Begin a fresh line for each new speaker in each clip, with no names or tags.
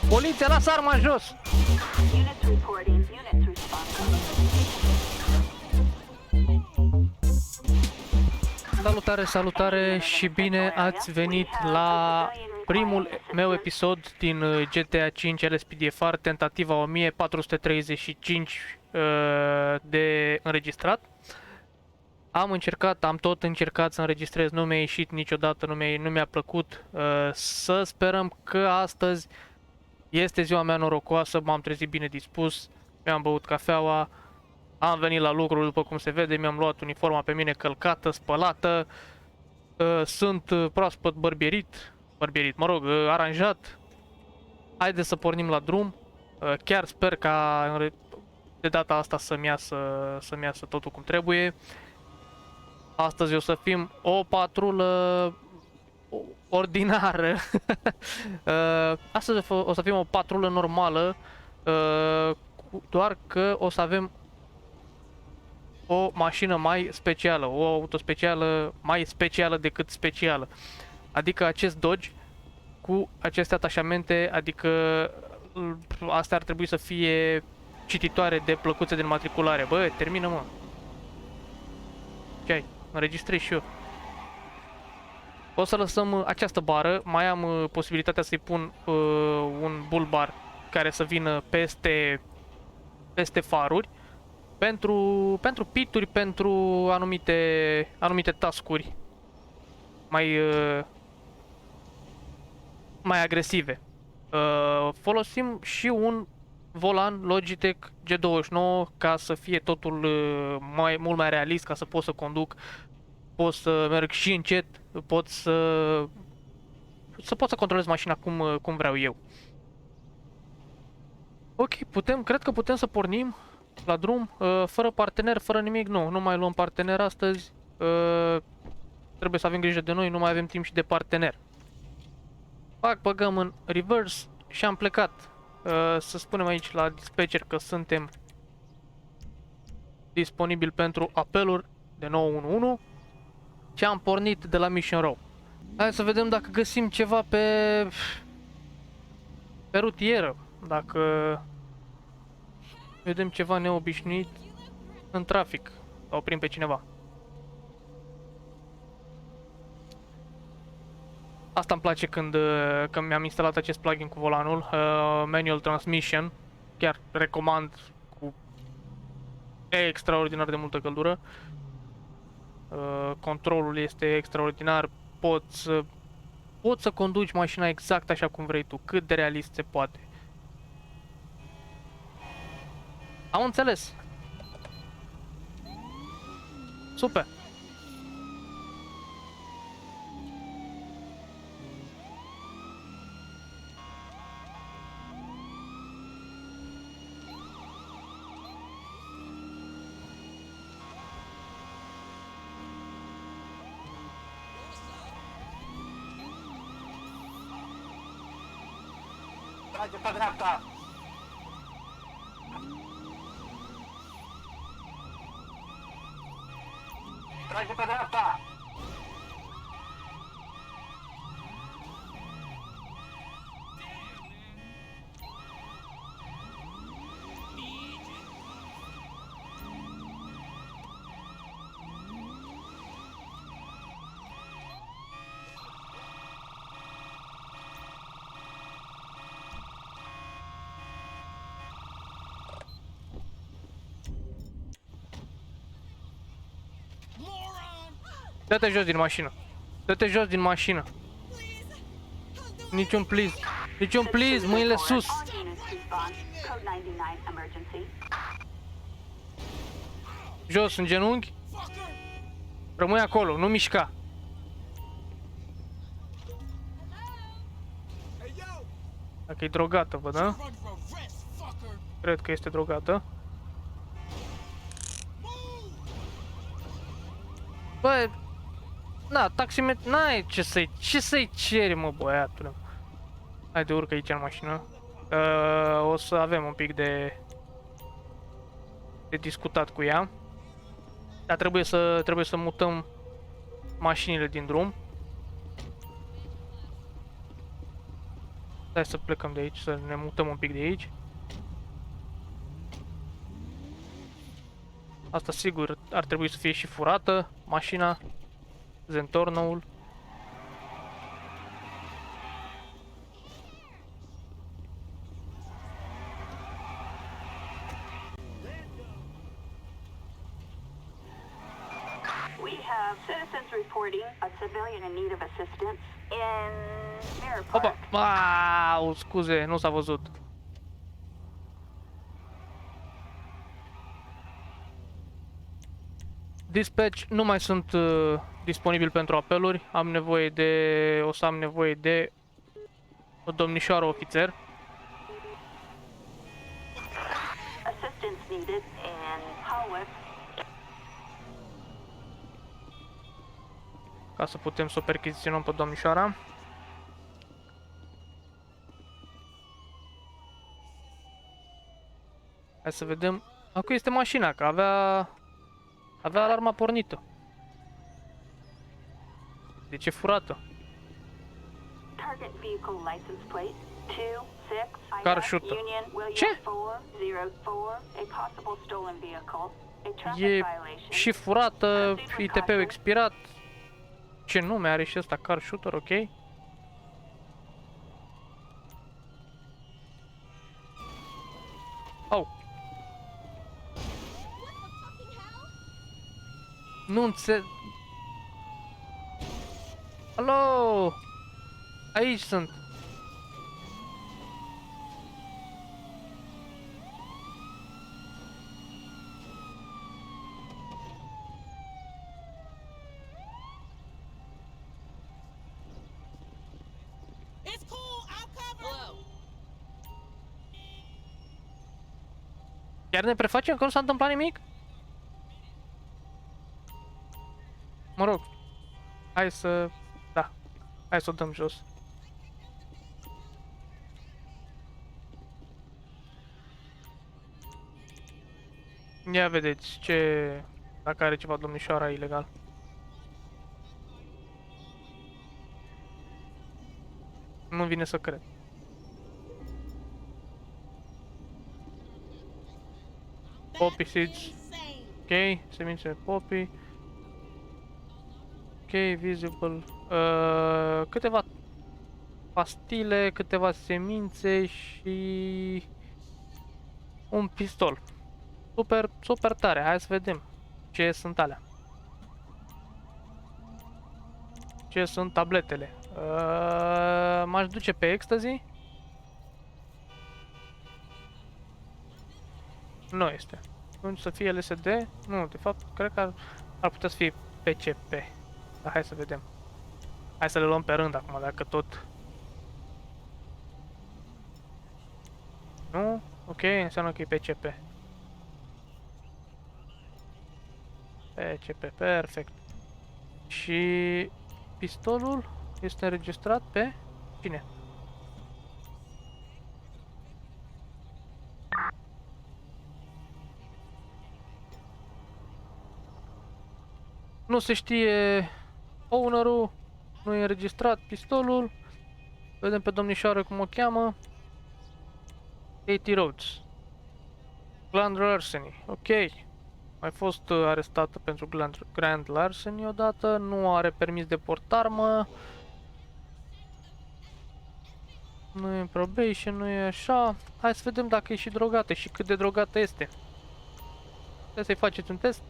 Poliția, lasă arma jos!
Units reporting. Units responding.
Salutare, salutare și bine ați venit la primul meu episod din GTA 5 LSPDFR, tentativa 1435 de înregistrat. Am tot încercat să înregistrez, nu mi-a ieșit niciodată, nu mi-a plăcut. Să sperăm că astăzi este ziua mea norocoasă, m-am trezit bine dispus, mi-am băut cafeaua, am venit la lucru, după cum se vede, mi-am luat uniforma pe mine călcată, spălată, sunt proaspăt bărbierit, mă rog, aranjat. Haideți să pornim la drum, chiar sper ca de data asta să-mi iasă totul cum trebuie. Astăzi o să fim o patrulă ordinară. Astăzi o să fim o patrulă normală, doar că o să avem o mașină mai specială, o auto specială, mai specială decât specială. Adică acest Dodge cu aceste atașamente, adică astea ar trebui să fie cititoare de plăcuțe de înmatriculare. Bă, termină, mă. Ce ai? Înregistrez și eu. O să lăsăm această bară, mai am posibilitatea să-i pun un bullbar care să vină peste faruri. Pentru pituri, pentru anumite task-uri mai agresive. Folosim și un volan Logitech G29 ca să fie totul mult mai realist, ca să pot să conduc, pot să merg și încet, pot să controlez mașina cum vreau eu. Ok, cred că putem să pornim la drum, fără partener, fără nimic. Nu mai luăm partener astăzi. Trebuie să avem grijă de noi, nu mai avem timp și de partener. Băgăm în reverse și am plecat. Să spunem aici la dispatcher că suntem disponibili pentru apeluri de 911 și am pornit de la Mission Row. Hai să vedem dacă găsim ceva pe rutieră, dacă vedem ceva neobișnuit în trafic, sau oprim pe cineva. Asta îmi place când mi-am instalat acest plugin cu volanul, Manual Transmission. Chiar recomand, cu extraordinar de multă căldură. Controlul este extraordinar, poți să conduci mașina exact așa cum vrei tu, cât de realist se poate. Am înțeles. Super.
Trage pe dreapta! Trage pe dreapta!
Dă-te jos din mașină. Dă-te jos din mașină. Niciun please. Niciun please, mâinile sus.
Units respond. Code 99 emergency.
Jos în genunchi. Rămâi acolo, nu mișca. Dacă e drogată, văd, da? Cred că este drogată. Bă, na, taximetru, n-ai ce să-i ceri, mă, băiatule. Haide, urcă aici în mașină. O să avem un pic de discutat cu ea. Dar trebuie să mutăm mașinile din drum. Hai să plecăm de aici, să ne mutăm un pic de aici. Asta sigur ar trebui să fie și furată, mașina, Zentorno-ul.
We have citizens reporting a civilian in need of assistance in Mirror Park.
Opa! Aaa, scuze, nu s-a văzut. Dispatch, nu mai sunt disponibil pentru apeluri. Am nevoie de... O să am nevoie de o domnișoară ofițer.
Assistance needed in Hawick.
Ca să putem să o perchiziționăm pe domnișoara. Hai să vedem. Acum este mașina, că avea alarma pornită. De ce furată?
Target vehicle license plate 26
Car shooter.
Union William
Ce?
404. A possible stolen vehicle. A traffic
E
violation.
și furată, ITP-ul expirat. Ce nume are și ăsta? Car shooter, ok? Au. Nu înțeleg. Alo! Aici sunt.
It's cool. I'll cover. Hello.
Chiar ne prefacem că nu s-a întâmplat nimic? Mă rog. Hai să... Da. Hai să o dăm jos. Ia vedeți ce... Dacă are ceva domnișoara ilegal. Nu vine să cred. Poppy seeds. Ok, semințe de poppy. Ok, visible. Câteva pastile, câteva semințe și un pistol. Super, super tare. Hai să vedem ce sunt alea. Ce sunt tabletele. M-aș duce pe ecstasy. Nu este. Atunci să fie LSD. Nu, de fapt, cred că ar putea să fie PCP. Dar hai să vedem. Hai să le luăm pe rând acum, dacă tot... Nu? Ok, înseamnă că e PCP. PCP, perfect. Și... pistolul este înregistrat pe... cine? Nu se știe ownerul, nu e înregistrat pistolul. Vedem pe domnișoară cum o cheamă. Katie Rhodes. Grand Larceny, ok. Mai fost arestată pentru Grand Larceny odată, nu are permis de portarmă. Nu e în probation, nu e așa. Hai să vedem dacă e și drogată și cât de drogată este. Trebuie să-i faceți un test.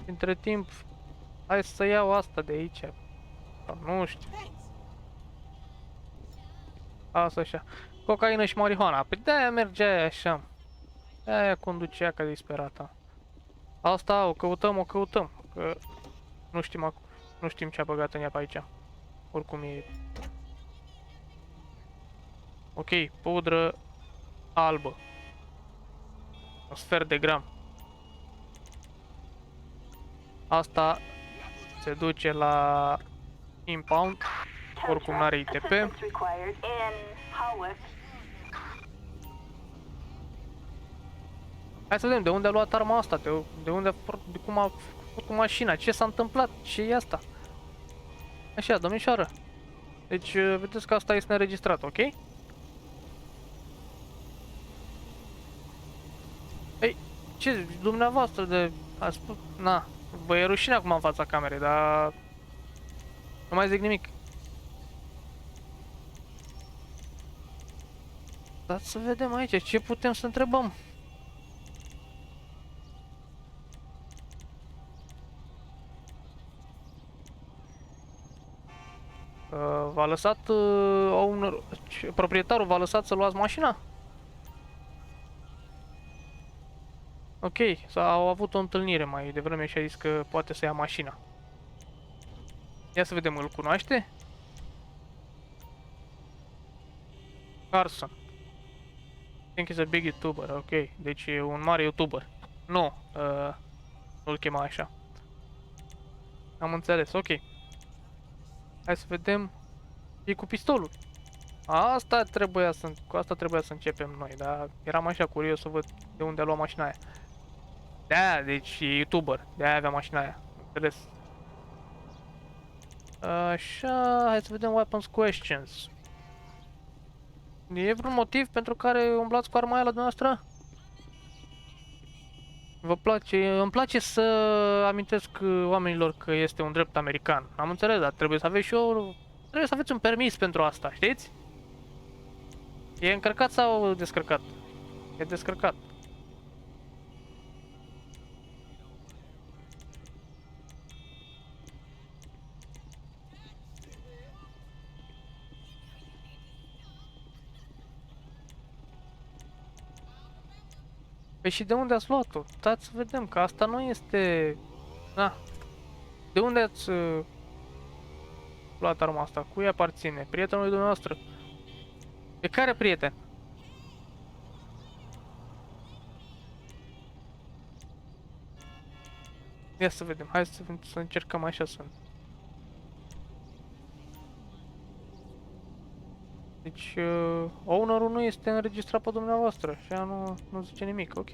Între timp, hai să iau asta de aici. Sau nu știu. Asta așa. Cocaină și marihuana. Păi de-aia mergea așa. De-aia conducea ca disperata. Asta o căutăm, că nu știm, nu știm ce a băgat în ea pe aici. Oricum e... Ok, pudră albă. Un sfert de gram. Asta se duce la impound. Oricum n-are ITP.
Assistance required in Hawick.
Hai să vedem de unde a luat arma asta, de unde de cum a făcut cu mașina, ce s-a întâmplat, ce e asta? Așa, domnișoară. Deci, vedeți că asta este înregistrat, ok? Ei, ce dumneavoastră de... A spus... Na, vă e rușine acum în fața camerei, dar... Nu mai zic nimic. Dați să vedem aici, ce putem să întrebăm? V-a lăsat proprietarul v-a lăsat să luați mașina? Ok, au avut o întâlnire mai devreme și a zis că poate să ia mașina. Ia să vedem, îl cunoaște? Carson. I think he's a big YouTuber, ok. Deci e un mare YouTuber. Nu, nu-l chema așa. Am înțeles, ok. Hai să vedem. E cu pistolul. Cu asta trebuia să începem noi, dar eram așa curios să văd de unde a luat mașina aia. Da, deci e YouTuber, de-aia avea mașina aia, înțeles. Așa, hai să vedem weapons questions. E vreun motiv pentru care umblați cu arma aia la dumneavoastră? Vă place? Îmi place să amintesc oamenilor că este un drept american. Am înțeles, dar trebuie să aveți trebuie să aveți un permis pentru asta, știți? E încărcat sau descărcat? E descărcat. Păi și de unde ați luat-o? Dați să vedem, că asta nu este... Na. De unde ați luat arma asta? Cui aparține? Prietenului dumneavoastră? Pe care prieten? Ia să vedem, hai să încercăm așa să... Deci, ownerul nu este înregistrat pe dumneavoastră și ea nu zice nimic, ok.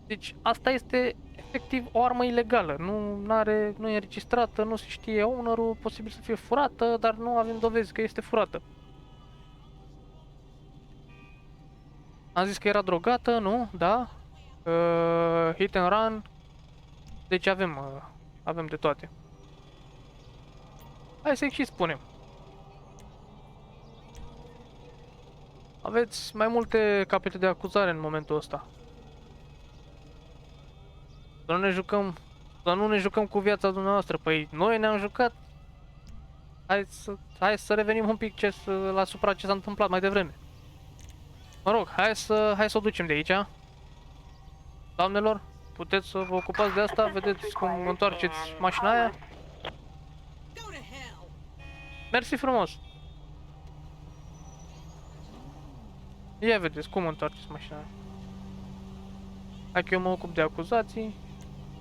Deci, asta este efectiv o armă ilegală, nu e înregistrată, nu se știe ownerul, posibil să fie furată, dar nu avem dovezi că este furată. Am zis că era drogată, nu? Da? Hit and run. Deci avem de toate. Hai să-i și spunem. Aveți mai multe capete de acuzare în momentul ăsta. Să nu ne jucăm cu viața dumneavoastră. Păi noi ne-am jucat. Hai să revenim un pic asupra ce s-a întâmplat mai devreme. Mă rog, hai să o ducem de aici. Doamnelor, puteți să vă ocupați de asta, vedeți cum întoarceți mașina aia.
Go to hell.
Mersi frumos. Ia vedeți cum întoarceți mașina aia. Hai că eu mă ocup de acuzații.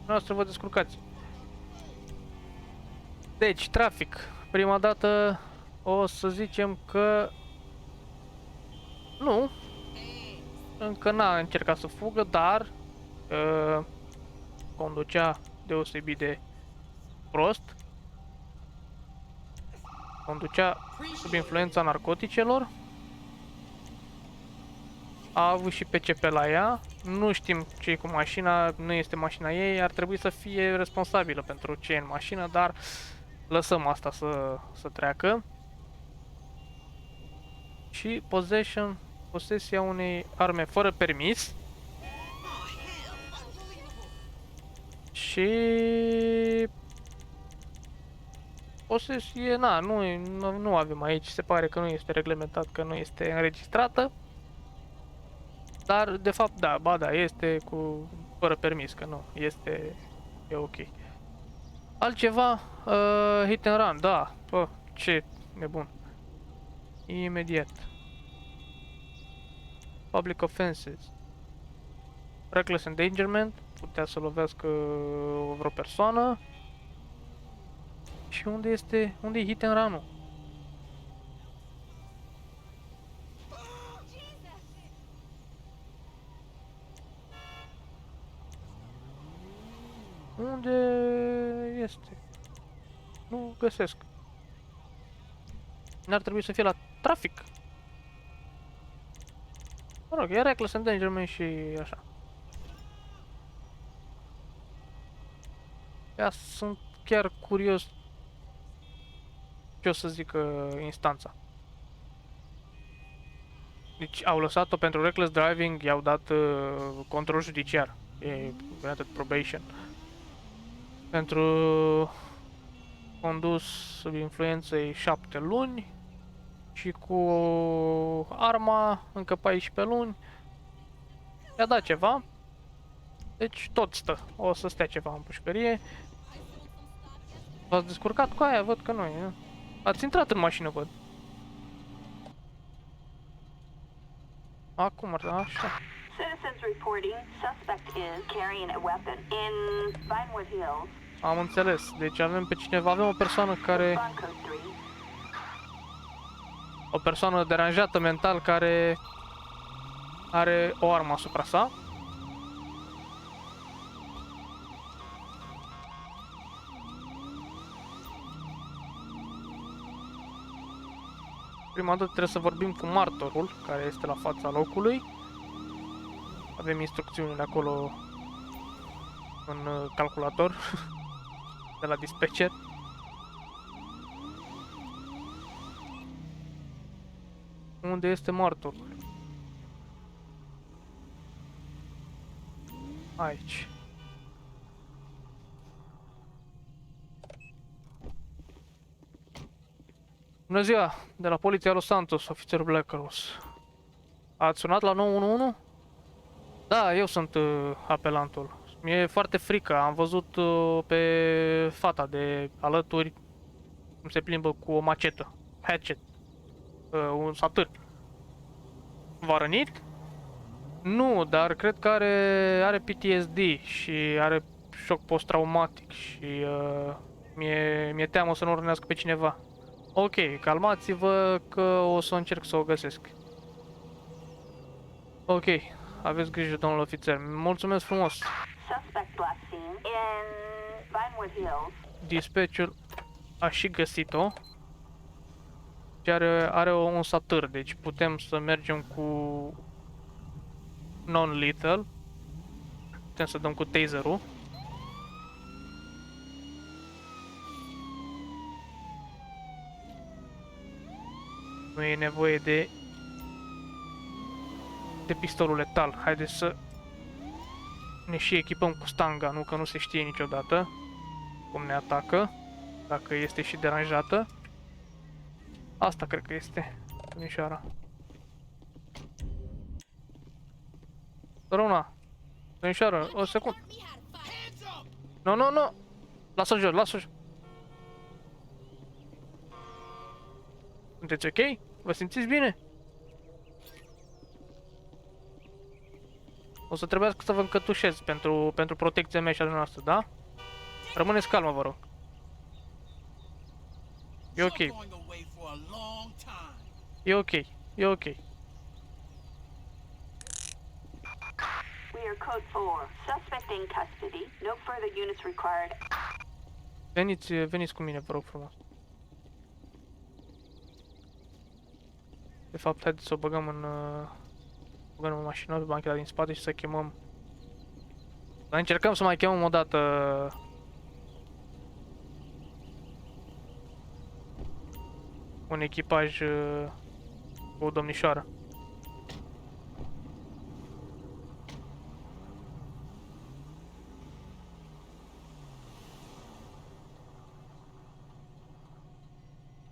Noastră vă descurcați. Deci, trafic. Prima dată o să zicem că... Nu. Încă n-a încercat să fugă, dar... conducea deosebit de prost. Conducea sub influența narcoticelor. A avut și PCP la ea. Nu știm ce e cu mașina, nu este mașina ei, ar trebui să fie responsabilă pentru ce e în mașină, dar lăsăm asta să treacă. Și posesia unei arme fără permis. Și posesie, nu avem aici, se pare că nu este reglementat, că nu este înregistrată. Dar, de fapt, da, ba da, este fără permis, că nu, e ok. Altceva, hit and run, da, ce nebun. Imediat. Public offenses. Reckless endangerment, putea să lovească vreo persoană. Și unde e hit and run-ul? Unde este? Nu găsesc. N-ar trebui să fie la trafic. Mă rog, e reckless endangerment și așa. Ia sunt chiar curios ce o să zică instanța. Deci au lăsat-o pentru reckless driving, i-au dat control judiciar. E granted probation. Pentru condus sub influenței 7 luni și cu arma încă 14 luni. I-a dat ceva. Deci tot stă. O să stea ceva în pușcărie. V-ați descurcat cu aia? Văd că nu e. Ați intrat în mașină, văd. Acum, așa.
Citizens reporting suspect is carrying a weapon in Vinewood Hills.
Am înțeles. Deci avem pe cineva, avem o persoană care...
Respond code 3.
O persoană deranjată mental care are o armă asupra sa. Prima dată trebuie să vorbim cu martorul care este la fața locului. Avem instrucțiunile acolo în calculator de la dispatcher. Unde este martorul? Aici. Bună ziua, de la Poliția Los Santos, ofițerul Blackrose. Ați sunat la 911? Da, eu sunt apelantul. Mi-e foarte frică, am văzut pe fata de alături cum se plimbă cu o macetă, hatchet, un satâr. V-a rănit? Nu, dar cred că are PTSD și are șoc post-traumatic și mi-e teamă să nu rănească pe cineva. Ok, calmați-vă că o să încerc să o găsesc. Ok, aveți grijă, domnul ofițer. Mulțumesc frumos.
Suspect last seen in Vinewood Hills.
Dispatchul a și găsit-o. Și are un satâr, deci putem să mergem cu non-lethal. Putem să dăm cu taserul. Nu e nevoie de pistolul letal. Haideți să ne și echipăm cu stanga, nu că nu se știe niciodată cum ne atacă, dacă este și deranjată. Asta cred că este domnișoara. Răuna, domnișoară, o secundă. Nu, nu, nu! Lasă-o jos, lasă-o jos. Sunteți ok? Vă simțiți bine? O să trebuiască să vă încătușez pentru protecția mea și a dumneavoastră, da? Rămâneți calmă, vă rog. E ok. E ok. E ok.
We are code 4. Suspect in custody. No further units required.
Veniți cu mine, vă rog frumos. De fapt, haideți să o băgăm în mașină pe bancheta din spate și să chemăm. Dar încercăm să mai chemăm o dată un echipaj cu o domnișoară.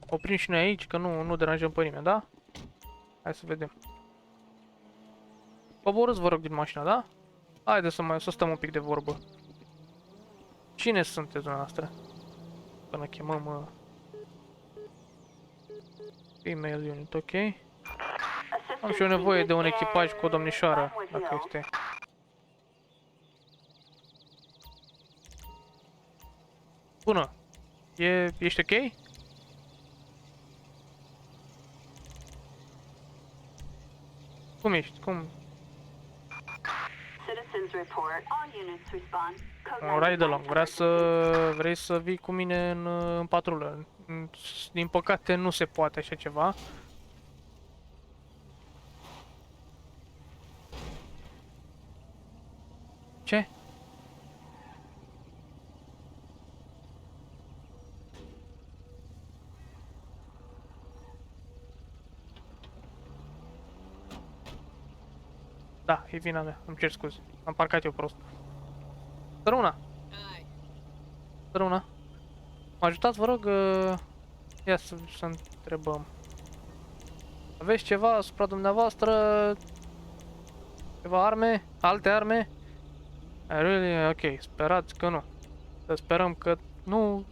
Oprim și noi aici, că nu deranjăm pe nimeni, da? Hai să vedem. Coborâți, vă rog, din mașină, da? Haideți să stăm un pic de vorbă. Cine sunteți dumneavoastră? Până chemăm female unit, ok? Am și eu nevoie de un echipaj cu o domnișoară, dacă este. Bună! Ești ok? Cum ești? Cum?
Citizens report. All units respond. Code
Un ride along.
99.
Vrei să vii cu mine în patrulă. Din păcate nu se poate așa ceva. Ce? Da, e vina mea, îmi cer scuze. Am parcat eu prost. Săruna,
Aye.
săruna. Mă ajutați, vă rog, ia să întrebăm. Aveți ceva asupra dumneavoastră? Ceva arme? Alte arme? Really? Ok, sperați că nu. Să sperăm că nu,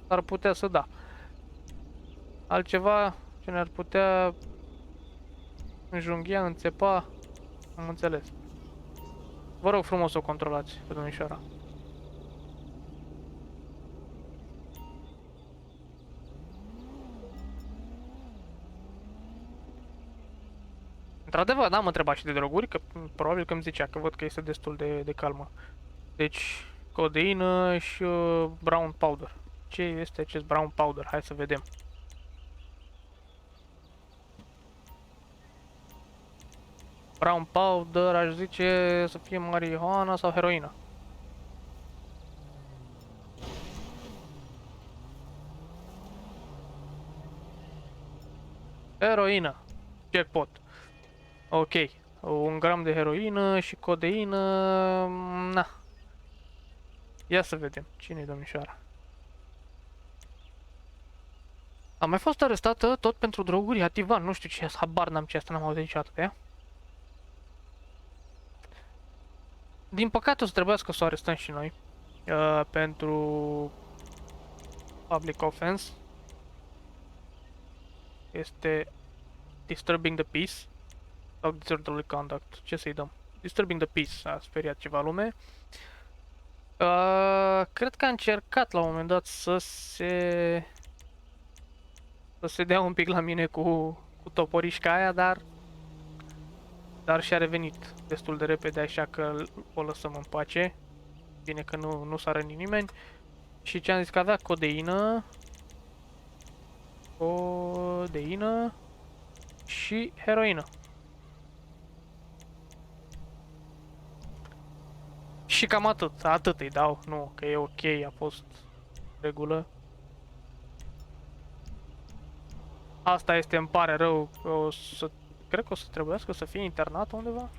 ar putea să da. Altceva ce ne-ar putea înjunghia, înțepa, am înțeles. Vă rog frumos să o controlați pe domnișoara. Într-adevăr, n-am întrebat și de droguri, că probabil că îmi zicea, că văd că este destul de calmă. Deci, codeină și brown powder. Ce este acest brown powder? Hai să vedem. Brown powder, aș zice să fie marihuana sau heroină. Heroină. Jackpot. Ok. 1 gram de heroină și codeină. Na. Ia să vedem. Cine-i domnișoara? A mai fost arestată tot pentru droguri, Ativan. Nu știu ce, habar n-am ce asta, n-am auzit niciodată de ea. Din păcate o să trebuiască să o arestăm și noi. Pentru public offense. Este disturbing the peace. Sau disorderly conduct. Ce să-i dăm? Disturbing the peace. A speriat ceva lume. Cred că a încercat la un moment dat să se dea un pic la mine cu toporișca aia, dar și-a revenit destul de repede, așa că o lăsăm în pace. Bine că nu s-a rănit nimeni. Și ce am zis că avea codeină. Codeină și heroină. Și cam atât îi dau, nu, că e ok, a fost regulă. Asta este, îmi pare rău, cred că o să trebuiască să fie internat undeva.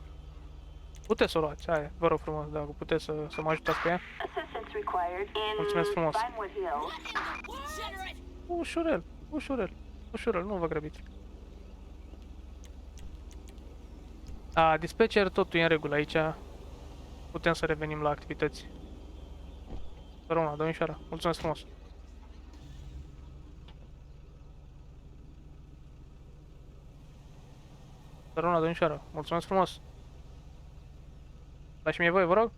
Puteți să o luați, hai, vă rog frumos, dacă puteți să mă ajutați pe ea.
Assistance required in
Mulțumesc frumos.
Vinewood Hills.
Consider it.
Ușurel, nu vă grăbiți. Dispatcher, totul e în regulă aici. Putem să revenim la activități. Săruna, domnișoara, mulțumesc frumos. Săruna, domnișoara, mulțumesc frumos. Dați-mi mie voie, vă rog?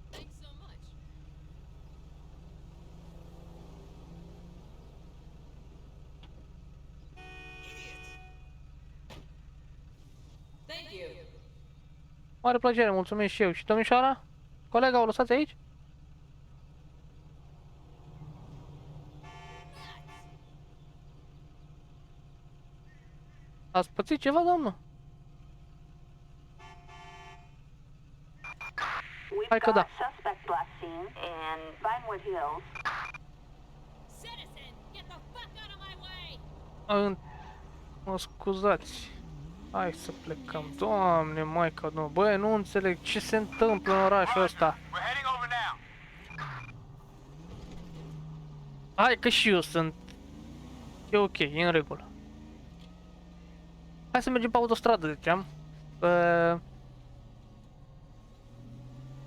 Thanks so much. Thank you.
Mare plăcere, mulțumesc și eu. Și domnișoara? Colega, o lăsați aici? Ați pățit ceva, doamnă?
We've
Hai că da.
got suspect last seen in Vinewood Hills.
Citizen, get the fuck out of my way.
Mă scuzați. Hai să plecăm. Doamne, maica, nu. Băi, nu înțeleg ce se întâmplă în orașul ăsta.
We're heading over now.
Hai că și eu sunt. E ok, e în regulă. Hai să mergem pe autostradă, ziceam.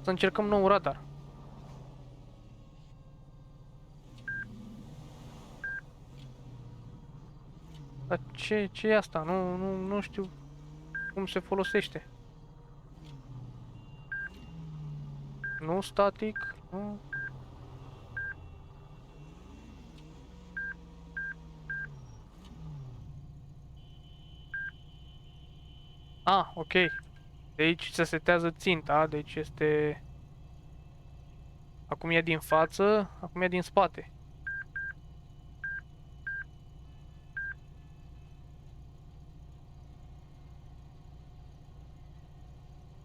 Să încercăm nou radar. Dar ce e asta? Nu știu cum se folosește. Nu static, nu. Ok. De aici se setează ținta, deci este... Acum e din față, acum e din spate.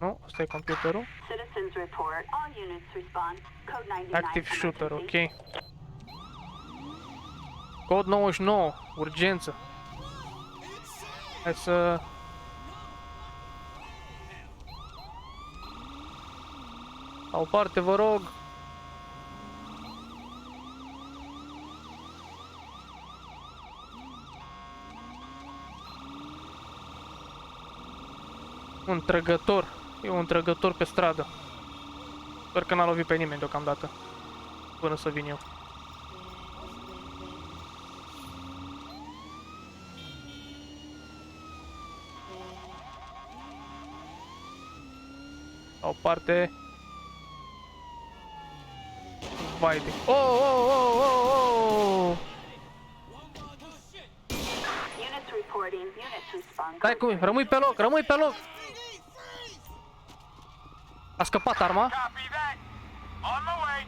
Nu, ăsta e computerul.
Citizens report. All units respond. Code 99.
Active shooter, ok.
emergency.
Cod 99, urgență. Hai să... La o parte, vă rog. Un trăgător. E un trăgător pe stradă. Sper că n-a lovit pe nimeni deocamdată. Până să vin eu. La o parte. Vai de... Oh, oh, oh, oh, oh!
Units reporting. Units respond.
Stai cu mine, rămâi pe loc, rămâi pe loc! A scăpat arma.
Copy that. On my way.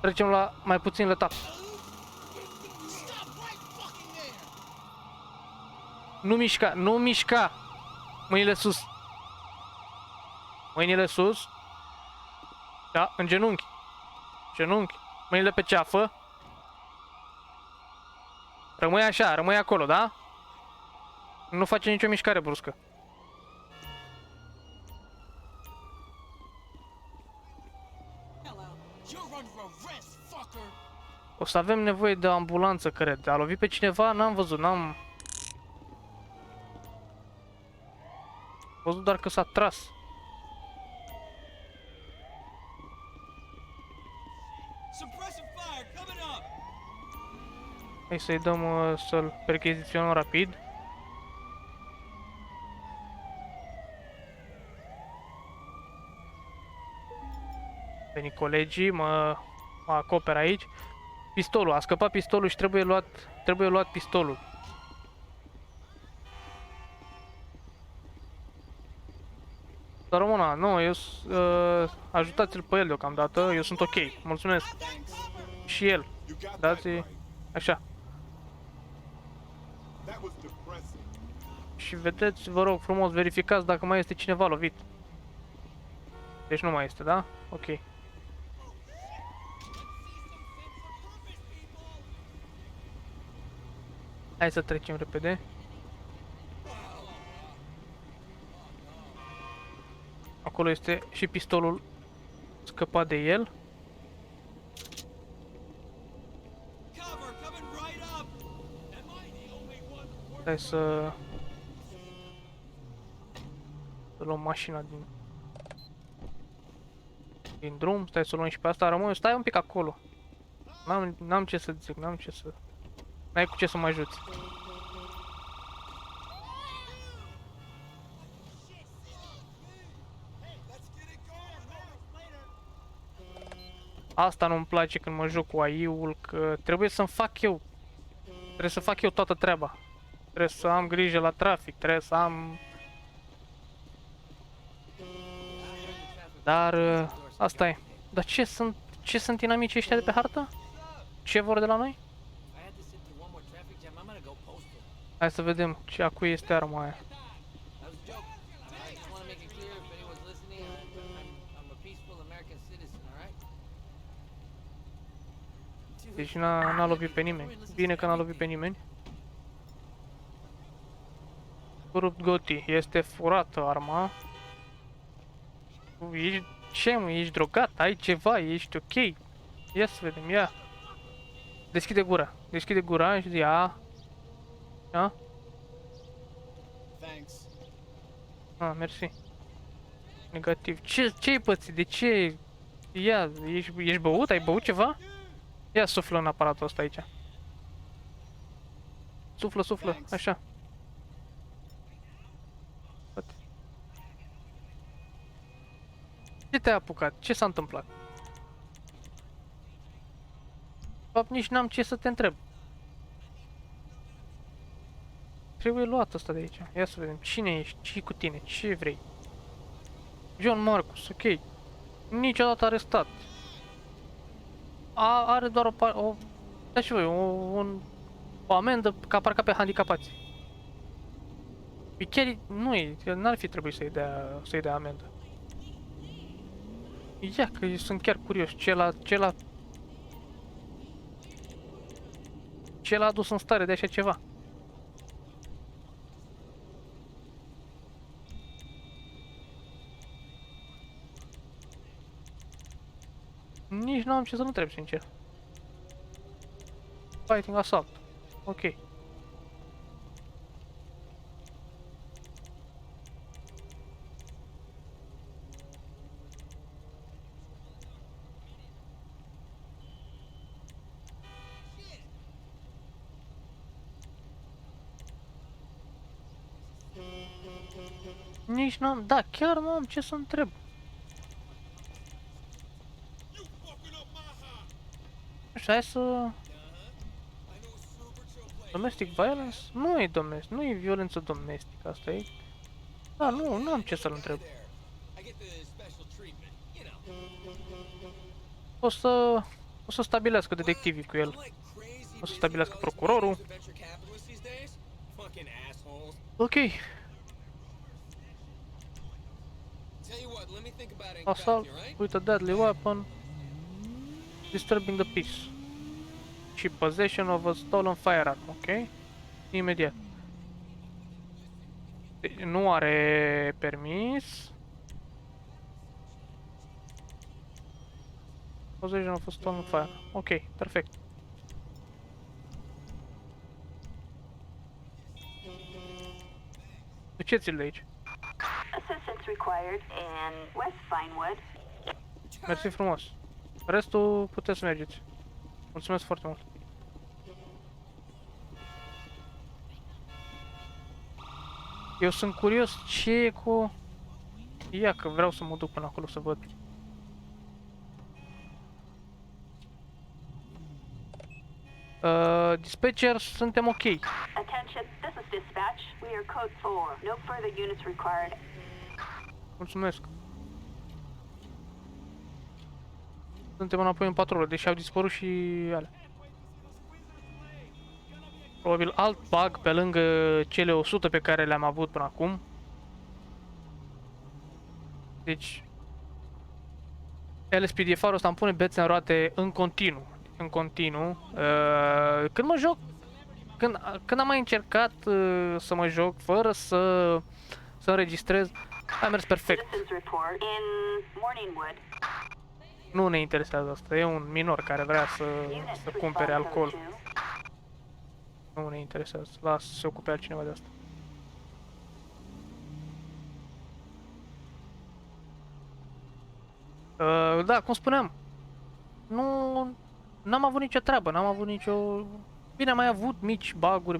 Trecem la mai puțin letal. Nu mișca, nu mișca! Mâinile sus. Mâinile sus. Da, în genunchi. Genunchi. Mâinile pe ceafă. Rămâi așa, rămâi acolo, da? Nu face nicio mișcare bruscă. O să avem nevoie de o ambulanță, cred. A lovit pe cineva? N-am văzut, n-am... văzut doar că s-a tras. Hai să-i dăm, să-l percheziționăm rapid. Veni colegii, mă acoperă aici. Pistolul, a scăpat pistolul și trebuie luat pistolul. Dar Româna, nu, eu ajutați-l pe el deocamdată, eu sunt ok, mulțumesc. Și el, dați-i, așa. Și vedeți, vă rog frumos, verificați dacă mai este cineva lovit. Deci nu mai este, da? Ok. Hai să trecem repede. Acolo este și pistolul scăpat de el. Hai să luăm mașina din drum. Stai să o luăm și pe asta. Rămâi, stai un pic acolo. N-am ce să zic, n-am ce să... N-ai cu ce să mă ajuți. Asta nu-mi place când mă joc cu AI-ul, că trebuie să-mi fac eu. Trebuie să fac eu toată treaba. Trebuie să am grijă la trafic, trebuie să am... Dar asta e. Dar ce sunt inamicii ăștia de pe hartă? Ce vor de la noi? Hai să vedem ce a cui este arma aia. Deci n-a lovit pe nimeni. Bine că n-a lovit pe nimeni. Corupt Goti. Este furată arma. Ești... Ce mă? Ești drogat? Ai ceva? Ești ok? Ia să vedem, ia. Deschide gura. Deschide gura și ia. Da? Ah, mersi. Negativ. Ce-ai pățit? De ce? Ia, ești băut? Ai băut ceva? Ia suflă în aparatul ăsta aici. Suflă, suflă, așa. Ce te-a apucat? Ce s-a întâmplat? De fapt, nici n-am ce să te întreb. Trebuie luat asta de aici. Ia să vedem. Cine ești? Ce cu tine? Ce vrei? John Marcus, ok. Niciodată arestat. Are doar o da și voi, o amendă ca parca pe handicapați. E chiar nu e, n-ar fi trebuit să-i dea amendă. Ia că eu sunt chiar curios ce l-a adus în stare de așa ceva. Nici nu am ce să nu întreb, sincer. Fighting assault. Ok. Nici nu am, da, chiar nu am ce să întreb. Așa, hai să... Domestic violence? Nu e domestic, nu e violență domestică, asta e... Da, nu am ce să-l întreb. O să stabilească detectivii cu el. O să stabilească procurorul. Ok. Assault with a deadly weapon. Disturbing the peace. Și possession of a stolen firearm, ok? Imediat. Deci, nu are permis. Possession of a stolen firearm. Ok, perfect. Duceți-l de aici.
Assistance required in West Vinewood.
Mersi frumos. Restul puteți să mergeți. Mulțumesc foarte mult. Eu sunt curios ce e cu... Ia că vreau să mă duc până acolo să văd. Dispatcher, suntem ok.
Attention, this is dispatch. We are code 4. No further units required.
Mulțumesc. Suntem înapoi în patrulă, deși au dispărut și alea. Probabil alt bug pe lângă cele 100 pe care le-am avut până acum. Deci LSPDFR-ul ăsta îmi pune bețe în roate în continuu. În continuu. Când mă joc, când am mai încercat să mă joc fără să înregistrez, a mers perfect.
Citizens report in Morningwood.
Nu ne interesează asta, e un minor care vrea să cumpere alcool. Nu ne interesează, lasă să se ocupe altcineva de asta. Da, cum spuneam, n-am avut nicio treabă, n-am avut nicio... Bine, am mai avut mici bug-uri,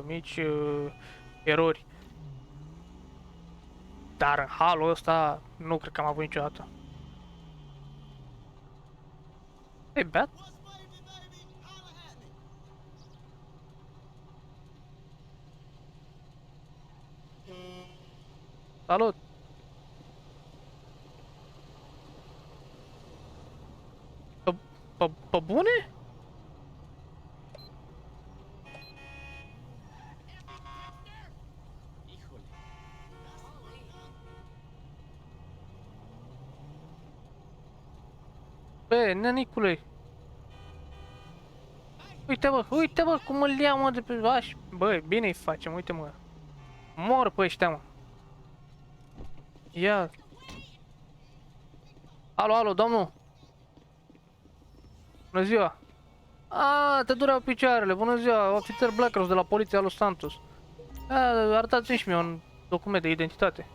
mici erori. Dar în halul ăsta nu cred că am avut niciodată. Hey, Bat? Salut! Pe bune? Bă, nenicule! Uite bă cum îl ia mă de pe aș. Bă, bine îi facem, uite mă. Mor pe ăștia mă. Ia. Alo, domnul. Bună ziua. Te dureau picioarele. Bună ziua, ofițer Blackross de la poliția Los Santos. Arătați-mi și mie un document de identitate.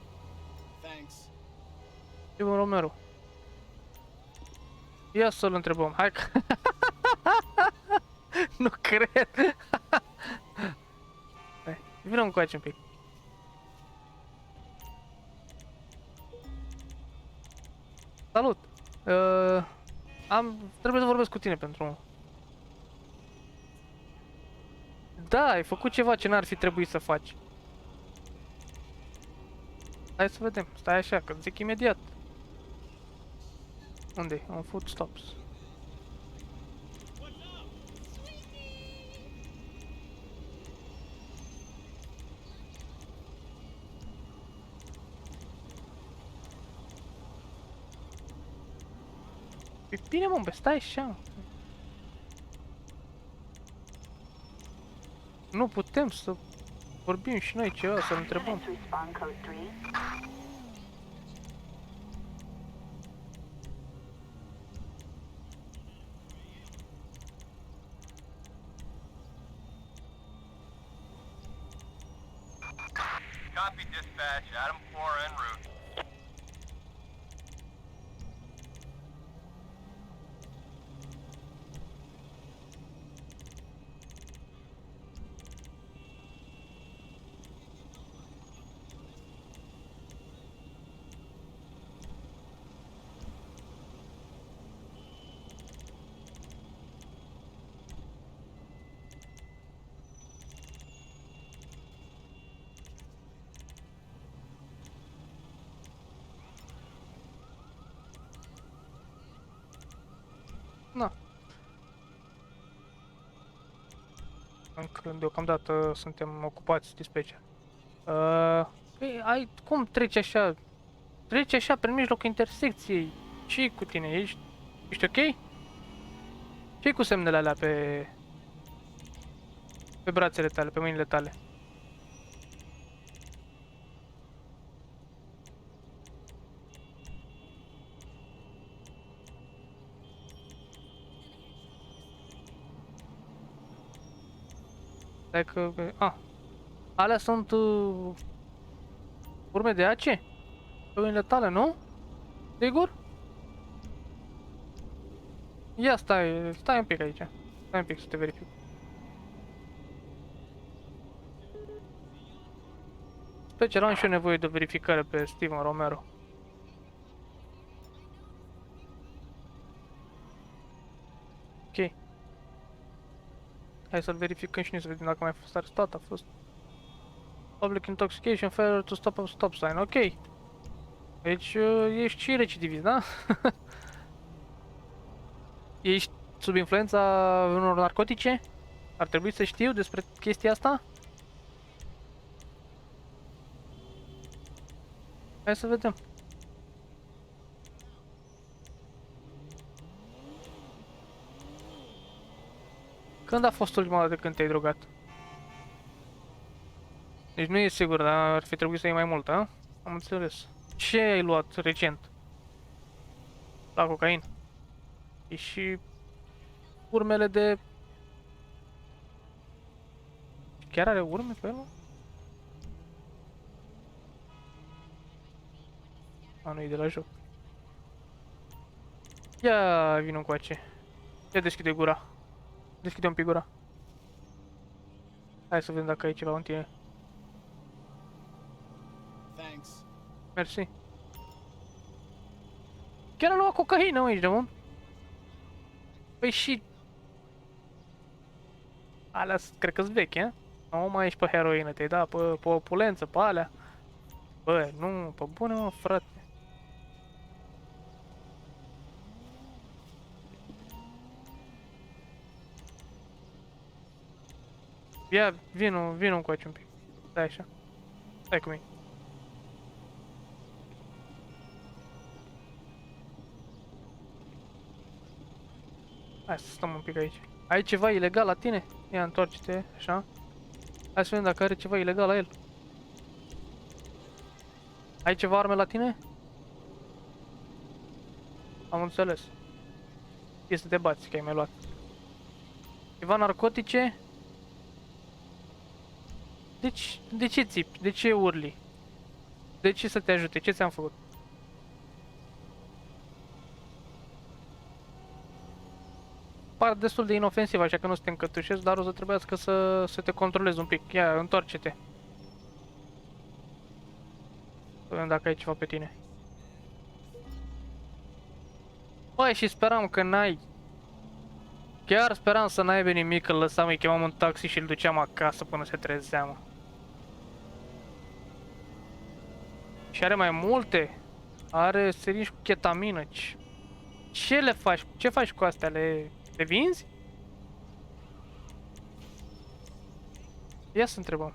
Steven Romero. Ia să-l întrebăm. Hai că... Nu cred. Hai, vină încoace un pic. Salut. Trebuie să vorbesc cu tine pentru... Da, ai făcut ceva ce n-ar fi trebuit să faci. Hai să vedem. Stai așa, că zic imediat. Unde-i? On footstops. E bine, mă, bă, stai așa, mă. Nu putem să vorbim și noi ceva, să-l întrebăm.
Units respond code 3.
Copy dispatch. Adam 4 en route.
Na. Încă deocamdată suntem ocupați, dispatcher. Păi, cum treci așa? Treci așa prin mijlocul intersecției. Ce-i cu tine? Ești ok? Ce-i cu semnele alea pe brațele tale, pe mâinile tale? Stai că... alea sunt urme de ace? Pe mâinile tale, nu? Sigur? Ia stai un pic aici. Stai un pic să te verific. Special, am și eu nevoie de verificare pe Steven Romero. Ok. Hai să-l verificăm și noi să vedem dacă a mai fost arestat. A fost Public Intoxication, Failure to Stop a Stop Sign. Ok. Deci ești și recidivist, da? Ești sub influența unor narcotice? Ar trebui să știu despre chestia asta? Hai să vedem. Când a fost ultima dată când te-ai drogat? Deci nu e sigur, dar ar fi trebuit să iei mai mult, a? Am înțeles. Ce ai luat recent? La cocaină. E și urmele de... Chiar are urme pe el? A, nu e de la joc. Ia vină încoace. Ia deschide gura. Deschide un pic gura. Hai să vedem dacă ai ceva în tine.
Thanks.
Mersi. Chiar a luat cocaină aici, de mult. Păi și... Alea, cred că-s vechi, a? Nu mai ești pe heroină, te-ai dat pe opulență, pe alea. Bă, nu, pe bune, mă, frate. Ia, vino încoace un pic. Stai așa. Stai cu mine. Hai să stăm un pic aici. Ai ceva ilegal la tine? Ia, întoarce-te, așa. Hai să vedem dacă are ceva ilegal la el. Ai ceva arme la tine? Am înțeles. E să te bați, că ai mai luat. Ceva narcotice? Deci, de ce țipi? De ce urli? De ce să te ajute? Ce ți-am făcut? Par destul de inofensiv, așa că nu să te încătușezi, dar o să trebuiască să te controlezi un pic. Ia, întoarce-te. Să vedem dacă ai ceva pe tine. Băi, și speram că n-ai. Chiar speram să n-aibă nimic, îl lăsam, îi chemam un taxi și îl duceam acasă până se trezea, mă. Și are mai multe. Are seringi cu chetamină. Ce le faci? Ce faci cu astea? Le vinzi? Ia să întrebăm.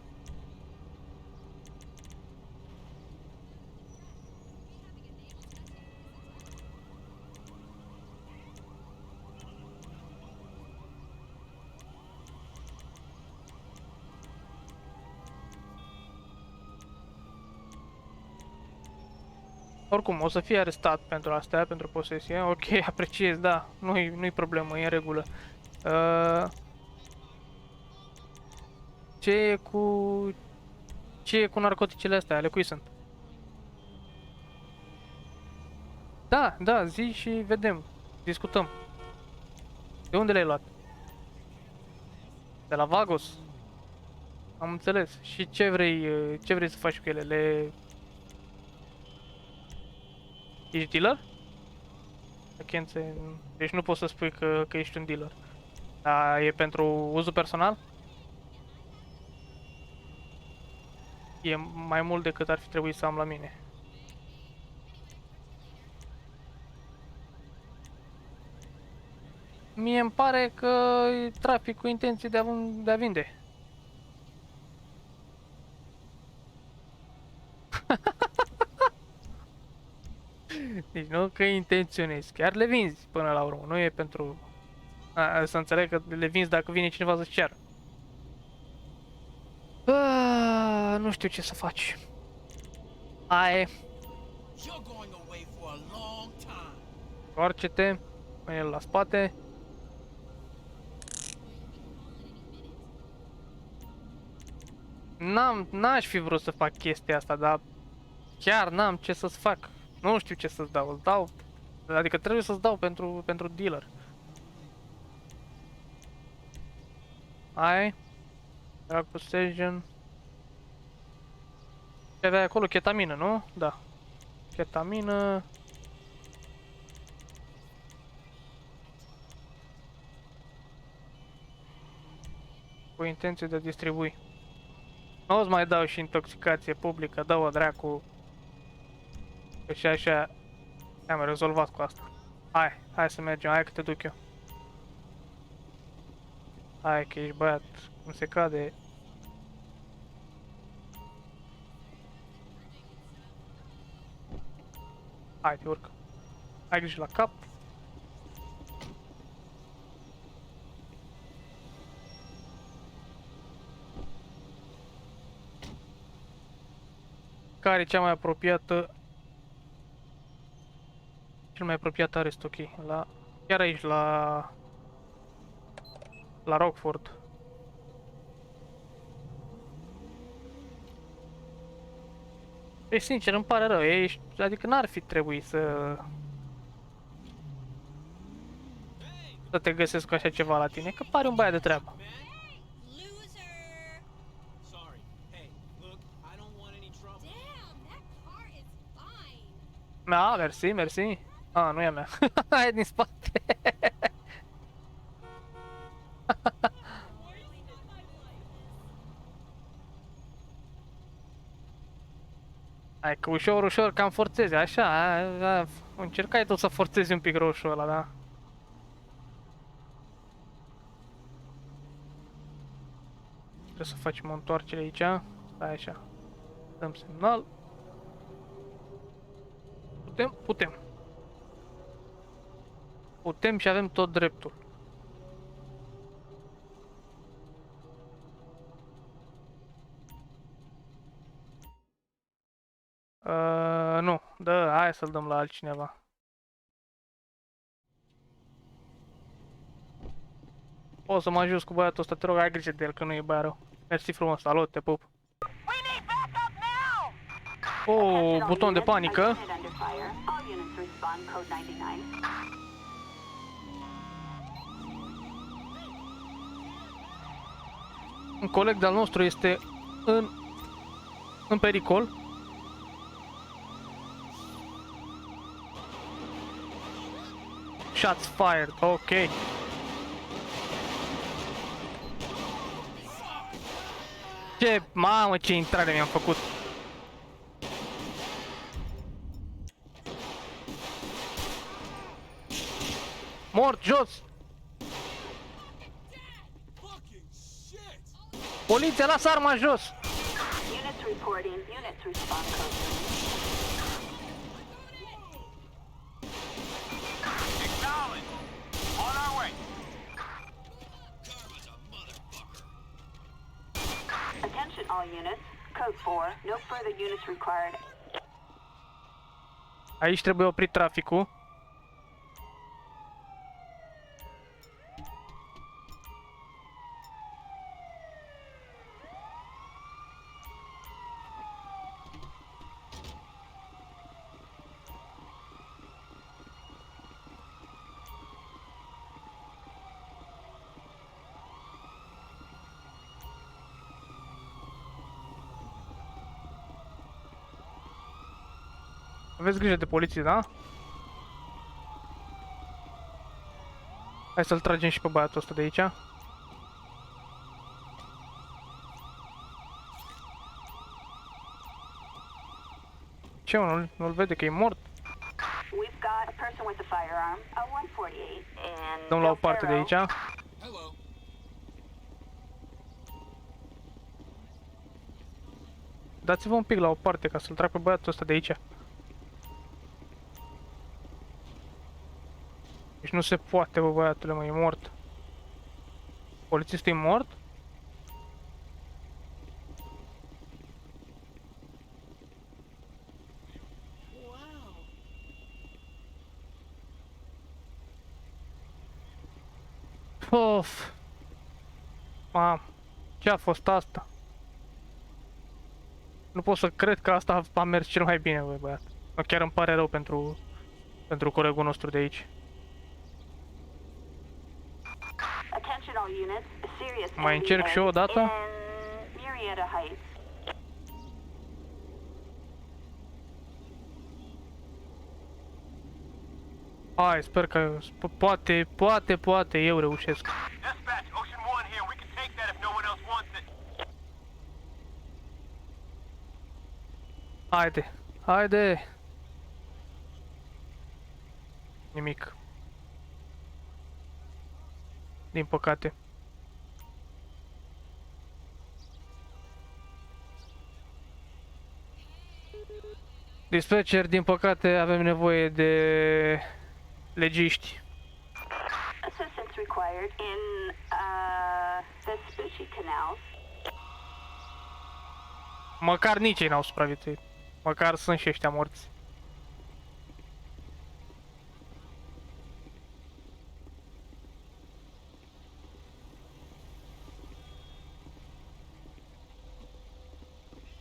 Oricum, o să fie arestat pentru astea, pentru posesie. Ok, apreciez, da. Nu-i problemă, e în regulă. Ce e cu... Ce e cu narcoticele astea? Ale cui sunt? Da, da, zi și vedem. Discutăm. De unde le-ai luat? De la Vagos? Am înțeles. Și ce vrei să faci cu ele? Ești dealer? Deci nu poți să spui că ești un dealer. Dar e pentru uzul personal? E mai mult decât ar fi trebuit să am la mine. Mie îmi pare că e trafic cu intenții de a vinde. Deci nu că intenționezi, chiar le vinzi până la urmă, nu e pentru... să înțeleg că le vinzi dacă vine cineva să-ți ceară. Nu știu ce să faci. Hai, întoarce-te, mâine la spate. N-aș fi vrut să fac chestia asta, dar chiar n-am ce să-ți fac. Nu știu ce să-ți dau, îți dau... Adică trebuie să-ți dau pentru dealer. Hai. Drug possession. Ce aveai acolo? Chetamină, nu? Da. Chetamină. Cu intenție de a distribui. Nu o să mai dau și intoxicație publică, dă-o dracu. Că și așa am rezolvat cu asta. Hai să mergem, hai că te duc eu. Hai că ești băiat, cum se cade. Hai, te urcă. Ai grijă la cap. Care e cea mai apropiată? Cel mai apropiat arest, ok. Chiar aici, la Rockford. E sincer, îmi pare rău, adică n-ar fi trebuit să te găsesc cu așa ceva la tine, că pare un băiat de treabă.
Loser!
Sorry. Hey, look, I don't want any trouble.
Damn, that car is fine.
Da, mersi, mersi. Nu e a mea. Hai din spate. Hai că ușor, ușor, cam forțezi, așa, încercai tot să forțezi un pic roșu ăla, da? Trebuie să facem o întoarcere aici, stai așa, dăm semnal. Putem. Putem și avem tot dreptul. Nu, hai să-l dăm la altcineva. O să mă ajut cu băiatul ăsta, te rog, ai grijă de el, că nu e băiat rău. Mersi frumos, salut, te pup. Oh, buton de panică.
Unit under fire. All units respond code 99.
Un coleg de-al nostru este în pericol. Shots fired, ok. Mamă, ce intrare mi-am făcut. Mort, jos! Poliția, lasă arma jos!
Units reporting. Units respond code 3.
Acknowledge. On our way.
Attention all units. Code 4. No further units required.
Aici trebuie oprit traficul. Aveți grijă de poliție, da? Hai să-l tragem și pe băiatul ăsta de aici. Ce, nu-l vede că e mort?
We've got a person with a firearm, a 148, and
Dăm la o
Del
parte de
Ferro.
aici.
Hello.
Dați-vă un pic la o parte ca să-l trag pe băiatul ăsta de aici. Deci nu se poate, bă, băiatule, mă, e mort. Polițistul e mort? Of. Mam, ce a fost asta? Nu pot să cred că asta a mers cel mai bine, băi, băiat. Chiar îmi pare rău pentru colegul nostru de aici.
Attention all units, a serious
Mai încerc și eu o dată?
in Murrieta Heights.
Hai, sper că poate eu reușesc.
Dispatch, Ocean 1 here. We can take that if no one else wants it.
Haide. Nimic. Din păcate. Dispatcher, din păcate avem nevoie de legiști.
Assistance required in Vespucci Canals.
Măcar nici ei n-au supraviețuit. Măcar sunt și ăștia morți.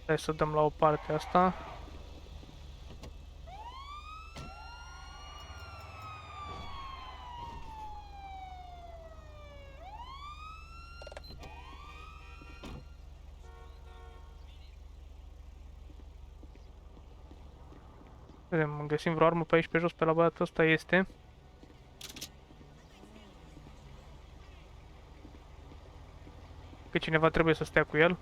Hai să dăm la o parte asta. Vedem, găsim vreo armă pe aici pe jos, pe la băiatul ăsta este. Că cineva trebuie să stea cu el.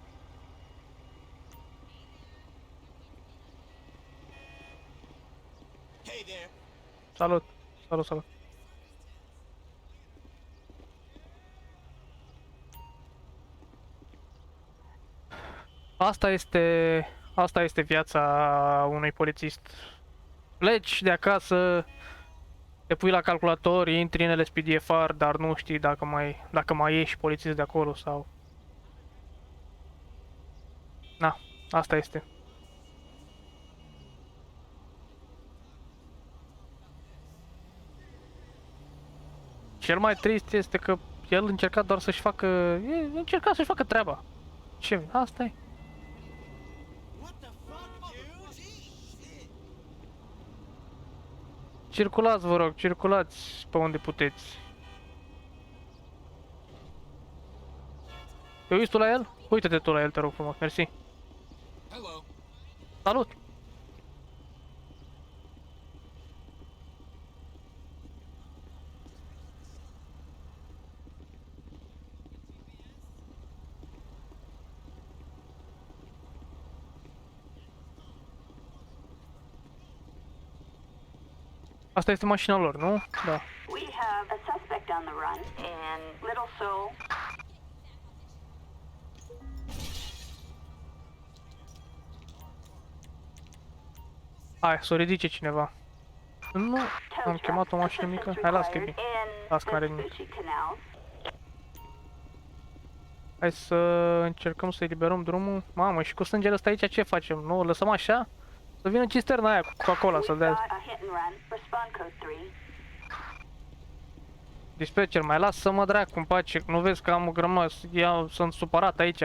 Hey there.
Salut, salut. Asta este viața unui polițist. Pleci de acasă, te pui la calculator, intri în LSPDFR, dar nu știi dacă mai ești polițist de acolo sau... Na, asta este. Cel mai trist este că el încerca doar să-și facă... încerca să-și facă treaba. Ce? Asta e.
What the fuck, dude? Shit.
Circulați, vă rog, circulați pe unde puteți. Te uiți tu la el? Uită-te tu la el, te rog frumos, mersi.
Hello.
Salut! Asta este mașina lor, nu? Da.
We have a suspect on the run in Little Seoul.
Hai, să o ridice cineva. Nu, am chemat o mașină mică. Hai, las că e bine. Las că n-are nimic. Hai să încercăm să eliberăm drumul. Mamă, și cu sângele ăsta aici ce facem? Nu, o lăsăm așa? Să vină cisterna aia cu Coca-Cola să
We've
dea.
got a hit and run. Respond code 3.
Dispatcher, mai lasă-mă dracu în pace, nu vezi că am o grămadă, sunt supărat aici.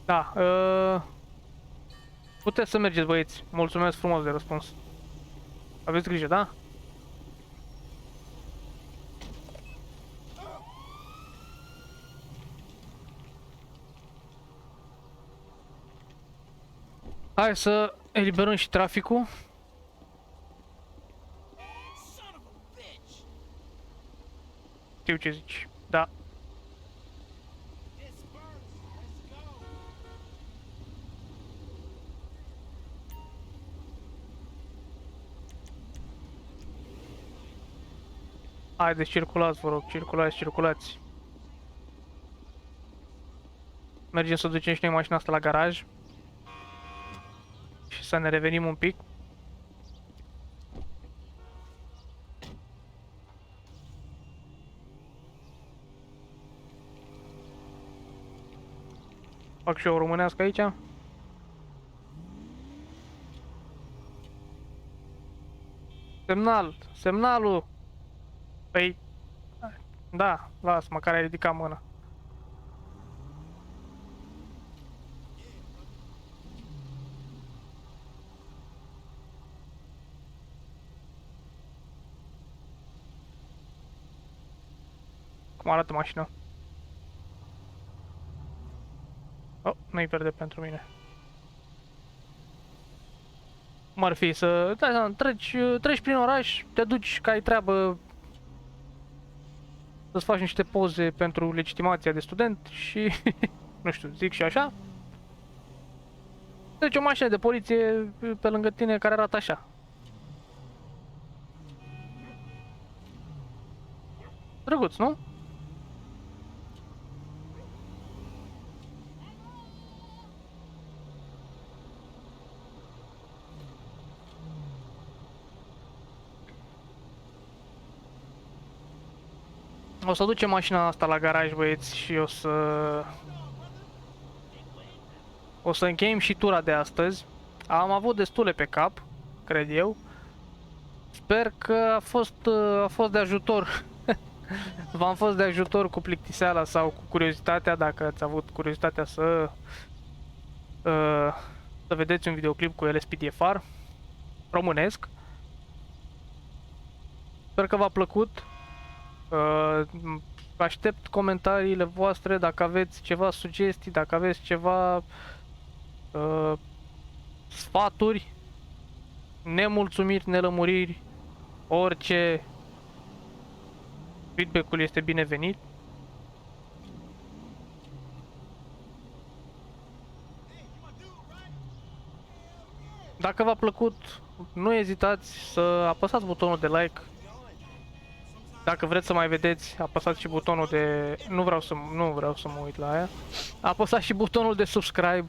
Da, puteți să mergeți, băieți. Mulțumesc frumos de răspuns. Aveți grijă, da? Hai să eliberăm și traficul.
Son of a bitch!
Știu ce zici, da.
Disperse! Let's go!
Haideți, circulați, vă rog, circulați. Mergem să ducem și noi mașina asta la garaj. Și să ne revenim un pic. Fac și eu o românească aici. Semnalul! Păi, da, las, măcar ai ridicat mâna. Cum arată mașina? Oh, nu-i verde pentru mine. Cum ar fi să... Da, treci prin oraș, te duci că ai treabă să-ți faci niște poze pentru legitimația de student și... nu știu, zic și așa. Deci o mașină de poliție pe lângă tine care arată așa. Drăguț, nu? O să ducem mașina asta la garaj, băieți, și o să încheiem și tura de astăzi. Am avut destule pe cap, cred eu. Sper că a fost de ajutor. V-am fost de ajutor cu plictiseala sau cu curiozitatea, dacă ați avut curiozitatea să vedeți un videoclip cu LSPDFR românesc. Sper că v-a plăcut. Aștept comentariile voastre dacă aveți ceva sugestii, dacă aveți ceva sfaturi, nemulțumiri, nelămuriri, orice feedback-ul este binevenit. Dacă v-a plăcut, nu ezitați să apăsați butonul de like. Dacă vreți să mai vedeți, apăsați și butonul de... Nu vreau să mă uit la aia. Apăsați și butonul de subscribe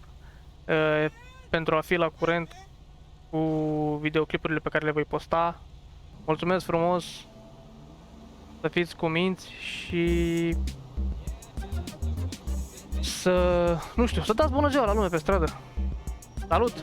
pentru a fi la curent cu videoclipurile pe care le voi posta. Mulțumesc frumos! Să fiți cuminți și... să... nu știu, să dați bună ziua la lume pe stradă. Salut!